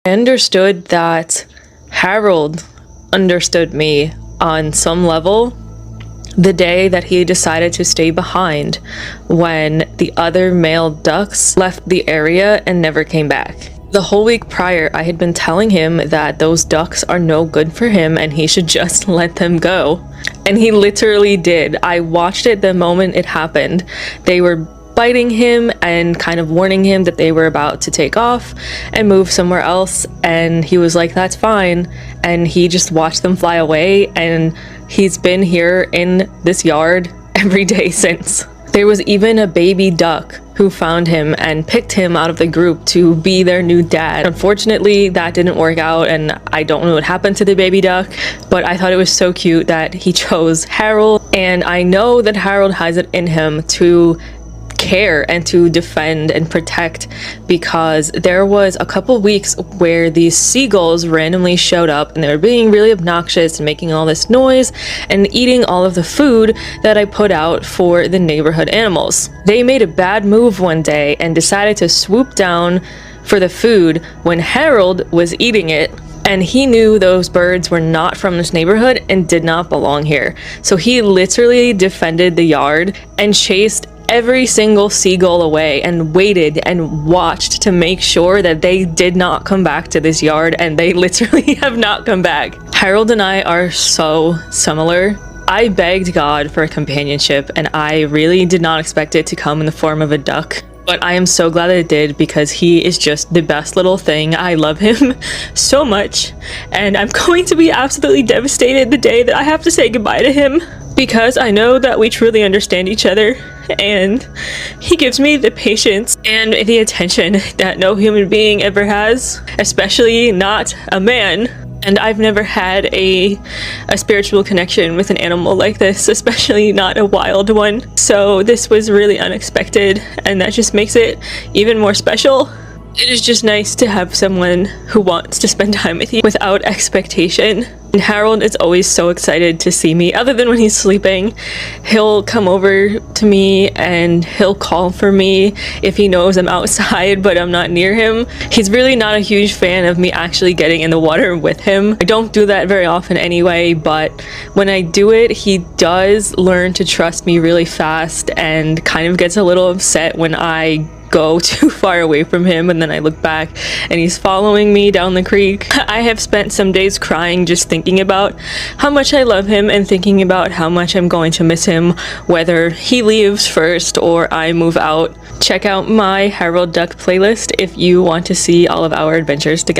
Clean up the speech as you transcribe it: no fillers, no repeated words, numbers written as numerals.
I understood that Harold understood me on some level the day that he decided to stay behind when the other male ducks left the area and never came back. The whole week prior, I had been telling him that those ducks are no good for him and he should just let them go. And he literally did. I watched it the moment it happened. They were biting him and kind of warning him that they were about to take off and move somewhere else, and he was like, that's fine, and he just watched them fly away, and he's been here in this yard every day since. There was even a baby duck who found him and picked him out of the group to be their new dad. Unfortunately, that didn't work out, and I don't know what happened to the baby duck, but I thought it was so cute that he chose Harold, and I know that Harold has it in him to care and to defend and protect, because there was a couple weeks where these seagulls randomly showed up and they were being really obnoxious and making all this noise and eating all of the food that I put out for the neighborhood animals. They made a bad move one day and decided to swoop down for the food when Harold was eating it, and he knew those birds were not from this neighborhood and did not belong here. So he literally defended the yard and chased every single seagull away and waited and watched to make sure that they did not come back to this yard, and they literally have not come back. Harold and I are so similar. I begged God for companionship, and I really did not expect it to come in the form of a duck. But I am so glad that it did, because he is just the best little thing. I love him so much, and I'm going to be absolutely devastated the day that I have to say goodbye to him, because I know that we truly understand each other, and he gives me the patience and the attention that no human being ever has, especially not a man. And I've never had a spiritual connection with an animal like this, especially not a wild one. So this was really unexpected, and that just makes it even more special. It is just nice to have someone who wants to spend time with you without expectation. And Harold is always so excited to see me, other than when he's sleeping. He'll come over to me and he'll call for me if he knows I'm outside but I'm not near him. He's really not a huge fan of me actually getting in the water with him. I don't do that very often anyway, but when I do it, he does learn to trust me really fast and kind of gets a little upset when I go too far away from him, and then I look back and he's following me down the creek. I have spent some days crying just thinking about how much I love him and thinking about how much I'm going to miss him, whether he leaves first or I move out. Check out my Harold Duck playlist if you want to see all of our adventures together.